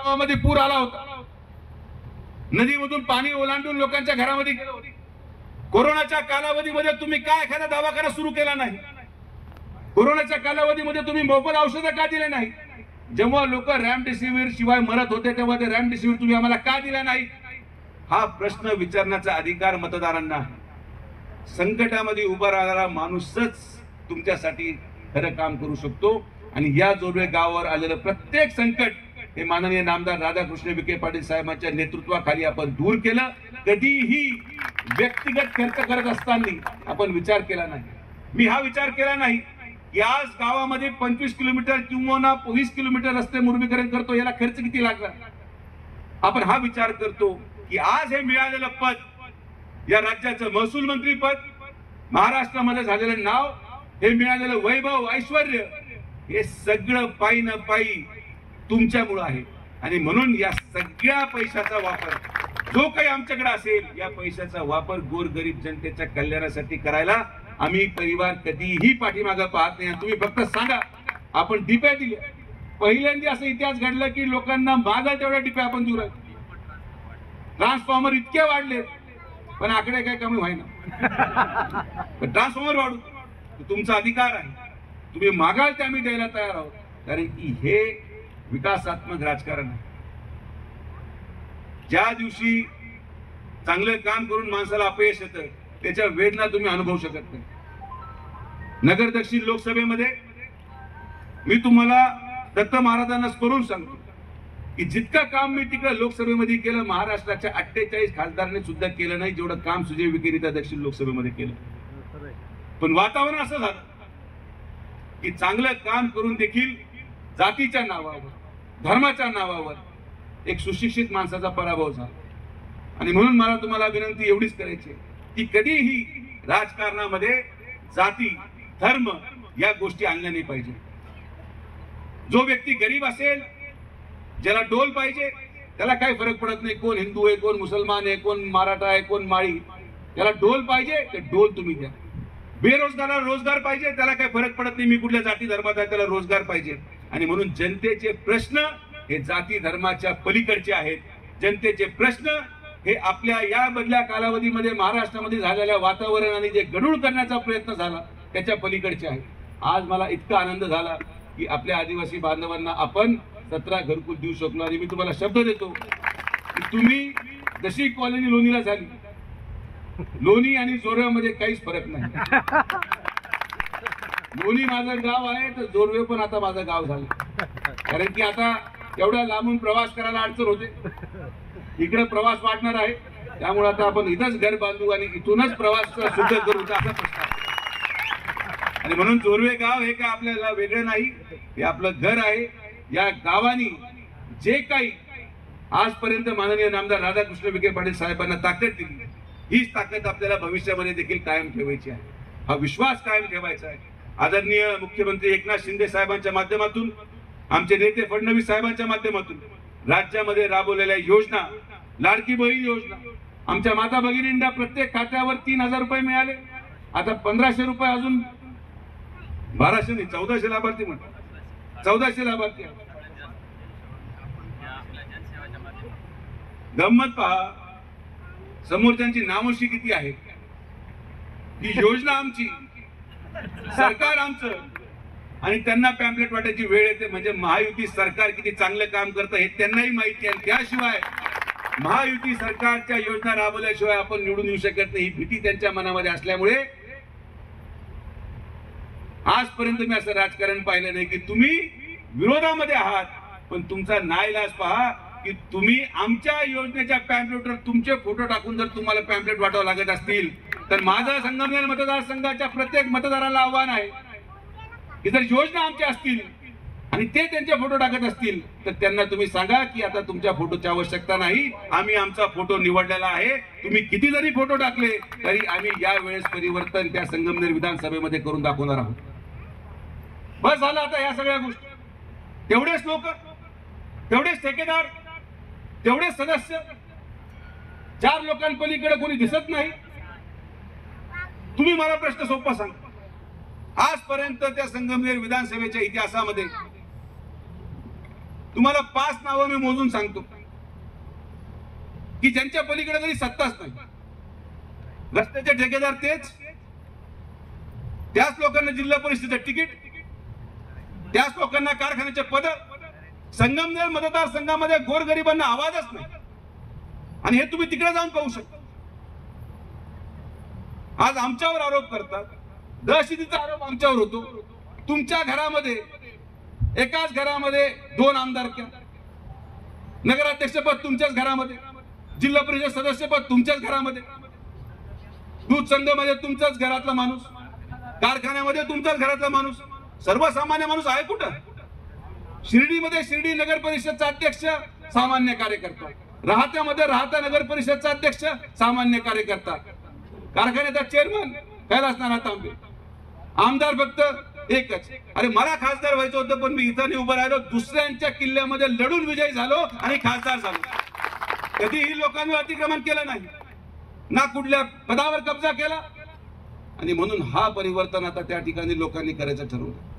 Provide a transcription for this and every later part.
गावामध्ये पूर आला होता, नदीमधून पाणी ओलांडून लोकांच्या घरामध्ये गेलं होतं। कोरोनाच्या कालावधीमध्ये तुम्ही काय एखादा दवाखाना सुरू केला नाही? कोरोनाच्या कालावधीमध्ये तुम्ही मोफत औषधं का दिले नाही? जेव्हा लोक रॅमडेसिवीर शिवाय मरत होते तेव्हा ते रॅमडेसिवीर तुम्ही आम्हाला का दिला नाही? हा प्रश्न विचारण्याचा अधिकार मतदारांना आहे। संकटामध्ये उभा राहणारा माणूसच तुमच्यासाठी खरं काम करू शकतो आणि या जोडवे गावावर आलेलं प्रत्येक संकट हे माननीय नामदार राधाकृष्ण विखे पाटील साहेबांच्या नेतृत्वाखाली आपण दूर केलं। कधीही व्यक्तिगत खर्च करत असताना आपण विचार केला नाही। मी हा विचार केला नाही की आज गावामध्ये 25 किलोमीटर किंवा 20 किलोमीटर रस्ते मुरमीकरण करतो, याला खर्च किती लागला? आपण हा विचार करतो की आज हे मिळालेलं पद, या राज्याचं महसूल मंत्री पद, महाराष्ट्रामध्ये झालेलं नाव, हे मिळालेलं वैभव ऐश्वर्य, हे सगळं पायी न पायी तुमच्यामुळे आहे। आणि म्हणून या सगळ्या पैशाचा वापर जो काही आमच्याकडे असेल, या पैशाचा वापर गोरगरीब जनतेच्या कल्याणासाठी करायला आम्ही परिवार कधीही पाठीमागे पाहत नाही। तुम्ही फक्त सांगा, आपण डिप्या दिल्या, पहिल्यांदा असं इतिहास घडला की लोकांना मागा तेवढ्या डिप्या आपण देऊ लागलो। ट्रान्सफॉर्मर इतके वाढले पण आकडे काय कमी व्हायना। ट्रान्सफॉर्मर वाढू तुमचा अधिकार आहे, तुम्ही मागाल ते आम्ही द्यायला तयार आहोत, कारण की हे विकासात्मक राजकारण आहे। ज्या दिवशी चांगलं काम करून माणसाला अपयश येतं त्याच्या वेदना तुम्ही अनुभवू शकत नाही। नगर दक्षिण लोकसभेमध्ये मी तुम्हाला दत्त महाराजांना करून सांगतो की जितकं काम मी तिकडे लोकसभेमध्ये केलं, महाराष्ट्राच्या 48 खासदारांनी सुद्धा केलं नाही जेवढं काम सुजय विखेरीता दक्षिण लोकसभेमध्ये केलं। पण वातावरण असं झालं की चांगलं काम करून देखील जातीच्या नावावर, धर्माच्या नावावर एक सुशिक्षित माणसाचा पराभव झाला। आणि म्हणून मला तुम्हाला विनंती एवढीच करायची की कधीही राजकारणामध्ये जाती, धर्म या गोष्टी आणल्या नाही पाहिजे। जो व्यक्ती गरीब असेल, ज्याला डोल पाहिजे, त्याला काही फरक पडत नाही कोण हिंदू आहे, कोण मुसलमान आहे, कोण मराठा आहे, कोण माळी, त्याला डोल पाहिजे ते डोल तुम्ही द्या। बेरोजगाराला रोजगार पाहिजे, त्याला काही फरक पडत नाही मी कुठल्या जाती धर्माचा आहे, त्याला रोजगार पाहिजे। आणि म्हणून जनतेचे प्रश्न हे जाती धर्माच्या पलीकडचे आहेत। जनतेचे प्रश्न हे आपल्या या बदल्या कालावधीमध्ये महाराष्ट्रामध्ये झालेल्या वातावरणाने जे गढूळ करण्याचा प्रयत्न झाला त्याच्या पलीकडचे आहे। आज मला इतका आनंद झाला की आपल्या आदिवासी बांधवांना आपण 17 घरकुल देऊ शकलो। आणि मी तुम्हाला शब्द देतो की तुम्ही जशी कॉलनी लोणीला झाली, लोणी आणि जोरवेमध्ये काहीच फरक नाही। लोणी माझं गाव आहे तर जोरवे पण आता माझं गाव झालं, कारण की आता एवढ्या लांबून प्रवास करायला अडचण होते, इकडे प्रवास वाढणार आहे, त्यामुळे आता आपण इथंच घर बांधू आणि इथूनच प्रवास सुद्धा करू असा प्रस्ताव। आणि म्हणून जोरवे गाव हे काय आपल्याला वेगळं नाही, हे आपलं घर आहे। या गावानी जे काही आजपर्यंत माननीय नामदार राधाकृष्ण विखे पाटील साहेबांना ताकद दिली, हीच ताकद आपल्याला भविष्यामध्ये देखील कायम ठेवायची आहे, हा विश्वास कायम ठेवायचा आहे। आदरणीय मुख्यमंत्री एकनाथ शिंदे साहेबांच्या माध्यमातून, आमचे नेते फडणवीस साहेबांच्या माध्यमातून राज्यामध्ये राबवलेल्या योजना, लाडकी बहीण योजना, आमच्या माता भगिनींना प्रत्येक खात्यावर 3000 रुपये मिळाले। आता 1500 रुपये अजून 1200 नाही 1400 लाभार्थी म्हणतात, 1400 लाभार्थी। गंमत पहा, समोरच्यांची नामोशी किती आहे। ही योजना आमची, सरकार आमचं, आणि त्यांना पॅम्पलेट वाटायची वेळ येते म्हणजे महायुती सरकार किती चांगलं काम करतं हे त्यांनाही माहिती आहे। त्याशिवाय महायुती सरकारच्या योजना राबवल्याशिवाय आपण निवडून येऊ शकत नाही, ही भीती त्यांच्या मनामध्ये असल्यामुळे आजपर्यंत मी असं राजकारण पाहिलं नाही की तुम्ही विरोधामध्ये आहात पण तुमचा नाईलाज पहा की तुम्ही आमच्या योजनेच्या पॅम्पलेटवर तुमचे फोटो टाकून जर तुम्हाला पॅम्पलेट वाटावं लागत असतील तर माझा संगमनेर मतदारसंघाच्या प्रत्येक मतदाराला आव्हान आहे की जर योजना आमच्या असतील आणि ते त्यांचे फोटो टाकत असतील तर त्यांना तुम्ही सांगा की आता तुमच्या फोटोची आवश्यकता नाही, आम्ही आमचा फोटो निवडलेला आहे। तुम्ही किती जरी फोटो टाकले तरी आम्ही या वेळेस परिवर्तन त्या संगमनेर विधानसभेमध्ये करून दाखवणार आहोत। बस झालं आता या सगळ्या गोष्टी, तेवढेच लोक, तेवढेच ठेकेदार, तेवढेच सदस्य, 4 लोकांपलीकडे कोणी दिसत नाही। तुम्ही मला प्रश्न सोपा सांगा, आजपर्यंत त्या संगमनेर विधानसभेच्या इतिहासामध्ये तुम्हाला 5 नावं मी मोजून सांगतो की ज्यांच्या पलीकडे तरी सत्ताच नाही. रस्त्याचे ठेकेदार तेच, त्याच लोकांना जिल्हा परिषदेचं तिकीट, त्याच लोकांना कारखान्याचे पद. संगमनेर मतदारसंघामध्ये गोरगरिबांना आवाजच नाही आणि हे तुम्ही तिकडे जाऊन पाहू शकता. आज आमच्यावर आरोप करतात, दहशतीचा आरोप आमच्यावर होतो. तुमच्या घरामध्ये, एकाच घरामध्ये 2 आमदारक्या, नगराध्यक्षपद तुमच्याच घरामध्ये, जिल्हा परिषद सदस्यपद तुमच्याच घरामध्ये, दूध संघामध्ये तुमच्याच घरातला माणूस, कारखान्यामध्ये तुमच्याच घरातला माणूस. सर्वसामान्य माणूस आहे कुठं? शिर्डीमध्ये शिर्डी नगर परिषदचा अध्यक्ष सामान्य कार्यकर्ता, राहत्यामध्ये राहता नगर परिषदचा अध्यक्ष सामान्य कार्यकर्ता, कारखान्याचा चेअरमन कैलासनाथ तांबे, आमदार फक्त एकच. अरे मला खासदार व्हायचं होतं, पण मी इथं नाही उभं राहिलो, दुसऱ्यांच्या किल्ल्यामध्ये लढून विजयी झालो आणि खासदार झालो. कधीही लोकांवर अतिक्रमण केलं नाही, ना कुठल्या पदावर कब्जा केला. आणि म्हणून हा परिवर्तन आता त्या ठिकाणी लोकांनी करायचं ठरवलं.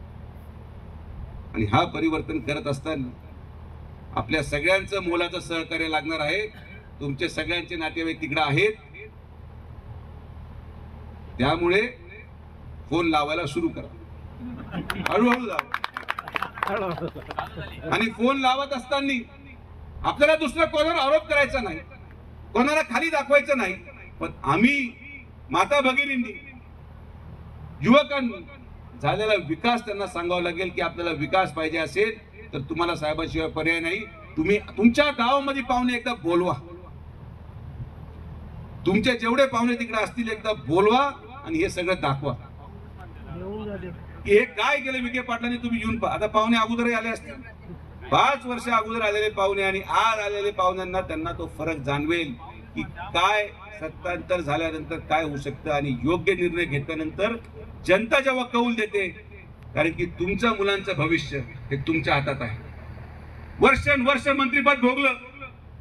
आणि हा परिवर्तन करत असताना आपल्या सगळ्यांचं मोलाचं सहकार्य लागणार आहे. तुमचे सगळ्यांचे नातेवाईक तिकडे आहेत, त्यामुळे फोन लावायला सुरू करा, हळूहळू लावा. आणि फोन लावत असताना आपल्याला दुसरा कोणावर आरोप करायचा नाही, कोणाला खाली दाखवायचं नाही. पण आम्ही माता भगिनींनी, युवकांनी झालेला विकास त्यांना सांगावं लागेल की आपल्याला विकास पाहिजे असेल तर तुम्हाला साहेबांशिवाय पर्याय नाही. तुम्ही तुमच्या गावामध्ये पाहुणे एकदा बोलवा, तुमचे जेवढे पाहुणे तिकडे असतील एकदा बोलवा आणि हे सगळं दाखवा. हे काय केलं विखे पाटलांनी, तुम्ही येऊन पहा. आता पाहुणे अगोदरही आले असतील, 5 वर्ष अगोदर आलेले पाहुणे आणि आज आलेले पाहुण्यांना त्यांना तो फरक जाणवेल की काय सत्तांतर झाल्यानंतर काय होऊ शकतं. आणि योग्य निर्णय घेतल्यानंतर जनता जेव्हा कौल देते, कारण की तुमच्या मुलांचं भविष्य हे तुमच्या हातात आहे. वर्षानुवर्ष मंत्रिपद भोगलं,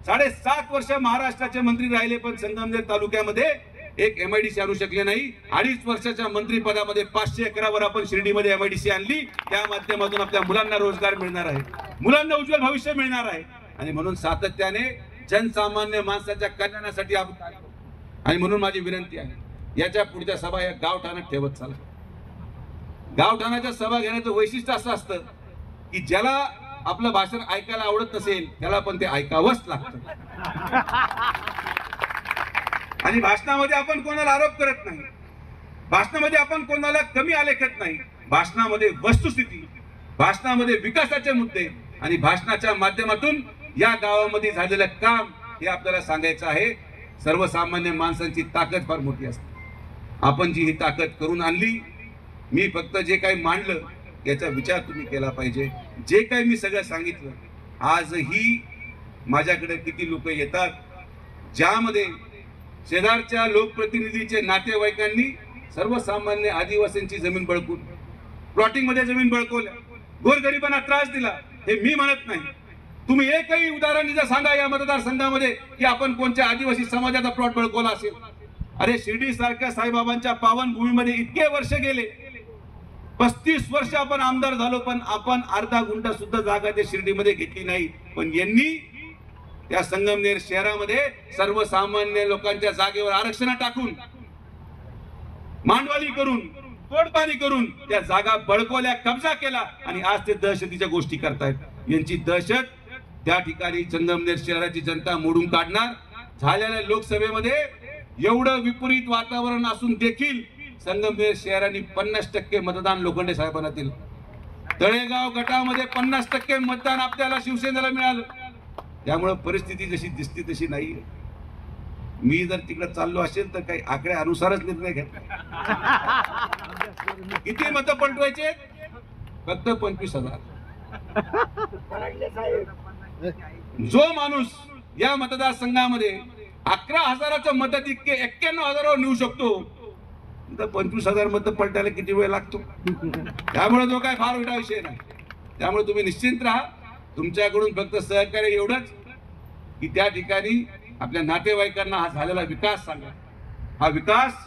7.5 वर्ष महाराष्ट्राचे मंत्री राहिले, पण संगमनेर तालुक्यामध्ये एक MIDC आणू शकले नाही. 2.5 वर्षाच्या मंत्रिपदामध्ये 500 एकरावर आपण शिर्डीमध्ये MIDC आणली. त्या माध्यमातून आपल्या मुलांना रोजगार मिळणार आहे, मुलांना उज्ज्वल भविष्य मिळणार आहे. आणि म्हणून सातत्याने जनसामान्य माणसाच्या कल्याणासाठी आपण, आणि म्हणून माझी विनंती आहे, याच्या पुढच्या सभा या गावठाणात ठेवत चला. गावठाणाच्या सभा घेण्याचं वैशिष्ट्य असं असतं की ज्याला आपलं भाषण ऐकायला आवडत नसेल त्याला पण ते ऐकावंच लागतं. आणि भाषणामध्ये आपण कोणाला आरोप करत नाही, भाषणामध्ये आपण कोणाला कमी आलेखत नाही. भाषणामध्ये वस्तुस्थिती, भाषणामध्ये विकासाचे मुद्दे आणि भाषणाच्या माध्यमातून या गावामध्ये झालेलं काम हे आपल्याला सांगायचं आहे. सर्वसामान्य माणसांची ताकद फार मोठी असते. आपण जी ही ताकद करून आणली, मी फक्त जे काही मांडलं याचा विचार तुम्ही केला पाहिजे. जे काही मी सगळं सांगितलं, आजही माझ्याकडे किती लोक येतात ज्यामध्ये शेजारच्या लोकप्रतिनिधीचे नातेवाईकांनी सर्वसामान्य आदिवासींची जमीन बळकून प्लॉटिंग मध्ये जमीन बळकवल्या, गोरगरिबांना त्रास दिला. हे मी म्हणत नाही. तुम्ही एकही उदाहरण निजा सांगा या मतदारसंघामध्ये की आपण कोणत्या आदिवासी समाजाचा प्लॉट बळकवला असेल. अरे शिर्डी सारख्या साईबाबांच्या पावनभूमीमध्ये इतके वर्ष गेले, 35 वर्ष आपण आमदार झालो, पण आपण अर्धा गुंठा सुद्धा जागा त्या शिर्डीमध्ये घेतली नाही. पण यांनी त्या संगमनेर शहरामध्ये सर्वसामान्य लोकांच्या जागेवर आरक्षण टाकून, मांडवाली करून, तोडपाणी करून त्या जागा बळकवल्या, कब्जा केला आणि आज ते दहशतीच्या गोष्टी करतायत. यांची दहशत त्या ठिकाणी संगमनेर शहराची जनता मोडून काढणार. झालेल्या लोकसभेमध्ये एवढं विपरीत वातावरण असून देखील संगमनेर शहराने 50% मतदान लोखंडे साहेबांना दिलं. तळेगाव गटामध्ये 50% मतदान आपल्याला शिवसेनेला मिळालं. त्यामुळे परिस्थिती जशी दिसती तशी नाहीये. मी जर तिकडे चाललो असेल तर काही आकड्या अनुसारच निर्णय घेतला. किती मत पलटवायचे? फक्त 25,000. जो माणूस या मतदारसंघामध्ये 11,000चं मत इतके 91,000वर नेऊ शकतो, तर 25,000 मत पलटायला किती वेळ लागतो? त्यामुळे जो काय फार मोठा विषय नाही. त्यामुळे तुम्ही निश्चिंत राहा. तुमच्याकडून फक्त सहकार्य एवढंच की त्या ठिकाणी आपल्या नातेवाईकांना हा झालेला विकास सांगा. हा विकास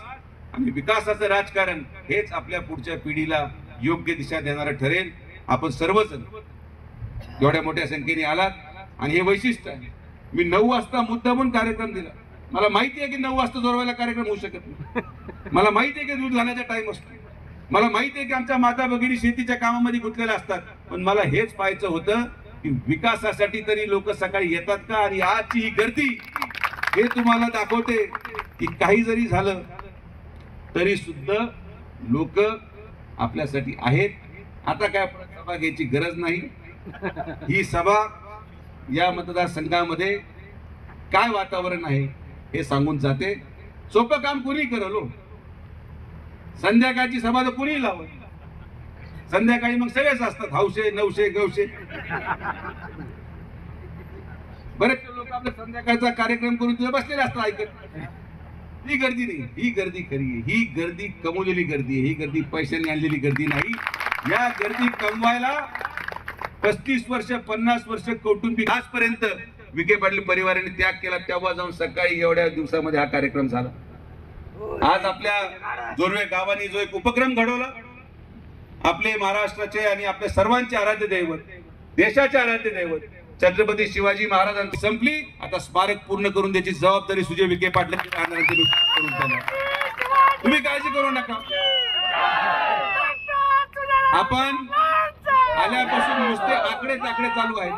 आणि विकासाचं राजकारण हेच आपल्या पुढच्या पिढीला योग्य दिशा देणारं ठरेल. आपण सर्वजण एवढ्या मोठ्या संख्येने आलात आणि हे वैशिष्ट्य आहे. मी 9 वाजता मुद्दामून कार्यक्रम दिला. मला माहिती आहे की 9 वाजता जोरवायला कार्यक्रम होऊ शकत नाही. मला माहिती आहे की दूध घालायचा टाइम असतो. मला माहिती आहे की आमच्या माता भगिनी शेतीच्या कामामध्ये गुंतलेल्या असतात. पण मला हेच पाहायचं होतं की विकासासाठी तरी लोक सकाळी येतात का. आणि आजची ही गर्दी हे तुम्हाला दाखवते की काही जरी झालं तरी सुद्धा लोक आपल्यासाठी आहेत. आता काय सभा घ्यायची गरज नाही. ही सभा या मतदारसंघामध्ये काय वातावरण आहे हे सांगून जाते. सोपं काम कोणी करल हो. संध्याकाळची सभा तर कोणी लावत. संध्याकाळी मग सगळेच असतात, हौशे नवशे गवशे. बरेचसे लोक आपल्या संध्याकाळचा कार्यक्रम करून तिथे बसलेले असतात ऐकत. ही गर्दी नाही, ही गर्दी खरी आहे. ही गर्दी कमवलेली गर्दी आहे. ही गर्दी पैशाने आणलेली गर्दी नाही. या गर्दी कमवायला 35 वर्ष 50 वर्ष कौटुंबिक आजपर्यंत विखे पाटील परिवाराने त्याग केला. तेव्हा जाऊन सकाळी एवढ्या दिवसामध्ये हा कार्यक्रम झाला. आज आपल्या जोरवे गावाने जो एक उपक्रम घडवला, आपले महाराष्ट्राचे आणि आपल्या सर्वांचे आराध्य दैवत, देशाचे आराध्य दैवत छत्रपती शिवाजी महाराजांची संपली. आता स्मारक पूर्ण करून द्यायची जबाबदारी सुजय विखे पाटलांची राहणार. तुम्ही काळजी करू नका. आपण आल्यापासून नुसते आकडे चालू आहेत.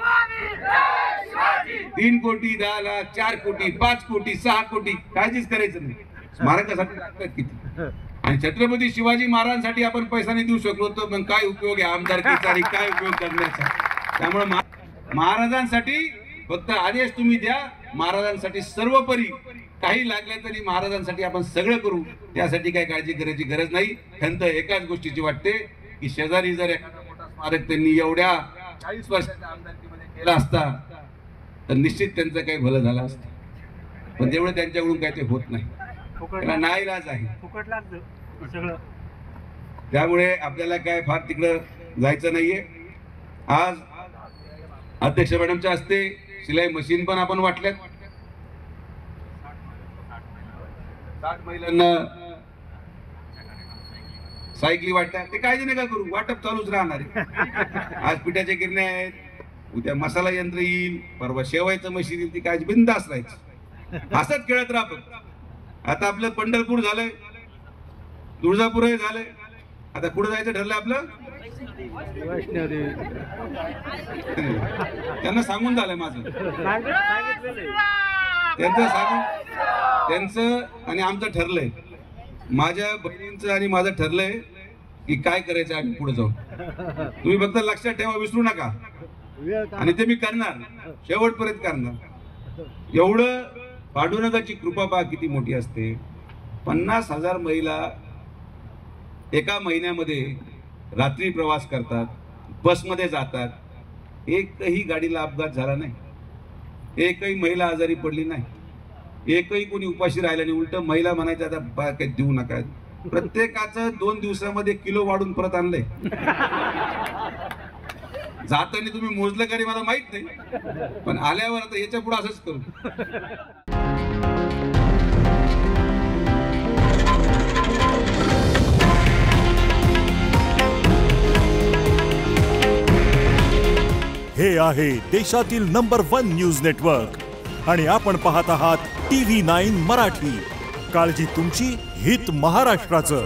3 कोटी 10 लाख 4 कोटी 5 कोटी 6 कोटी काळजीच करायचं नाही. स्मारकासाठी लागतात किती. आणि छत्रपती शिवाजी महाराजांसाठी आपण पैसा नाही देऊ शकलो तर मग काय उपयोग आहे आमदारकीचा आणि काय उपयोग करण्याचा. त्यामुळे महाराजांसाठी फक्त आदेश तुम्ही द्या. महाराजांसाठी सर्वोपरी काही लागले तरी महाराजांसाठी आपण सगळं करू. त्यासाठी काही काळजी करायची गरज नाही. खंत एकाच गोष्टीची वाटते की शेजारी जर एखादा मोठा स्मारक त्यांनी एवढ्या 40 वर्षाच्या आमदारकीमध्ये केला असता तर निश्चित त्यांचं काही भलं झालं असतं. पण तेवढं त्यांच्याकडून काही ते होत नाही. त्याला नाईलाज आहे. त्यामुळे आपल्याला काय फार तिकडं जायचं नाहीये. आज अध्यक्ष मॅडमच्या हस्ते शिलाई मशीन पण आपण वाटल्यात. 60 महिलांना सायकली वाटतात. ते काळजी नका करू, वाटप चालूच राहणार आहे. आज पिठाच्या गिरण्या आहेत, उद्या मसाला यंत्र येईल, परवा शेवायचं मशीन येईल. ती काळजी बिंदास राहायची. हसत खेळत राहतो. आता आपलं पंढरपूर झालंय, तुळजापूरही झालंय. आता कुठं जायचं ठरलं आपलं. त्यांना सांगून झालंय माझं. त्यांचं आणि आमचं ठरलंय. माझ्या बहिणींचं आणि माझं ठरलंय की काय करायचं आम्ही पुढे जाऊन. तुम्ही फक्त लक्षात ठेवा, विसरू नका. आणि ते मी करणार, शेवटपर्यंत करणार. एवढं पांडुरंगाची कृपा पहा किती मोठी असते. 50,000 महिला एका महिन्यामध्ये रात्री प्रवास करतात, बसमध्ये जातात. एकही गाडीला अपघात झाला नाही, एकही महिला आजारी पडली नाही, एकही कोणी उपाशी राहिला नाही. उलट महिला म्हणायचं आता काही देऊ नका. प्रत्येकाचं 2 दिवसामध्ये किलो वाढून परत आणलंय. जाताना तुम्ही मोजलं का मला माहित नाही, पण आल्यावर आता याच्या पुढे असंच करू. हे आहे देशातील नंबर 1 न्यूज नेटवर्क आणि आपण पाहत आहात TV9 मराठी. काळजी तुमची, हित महाराष्ट्राचं.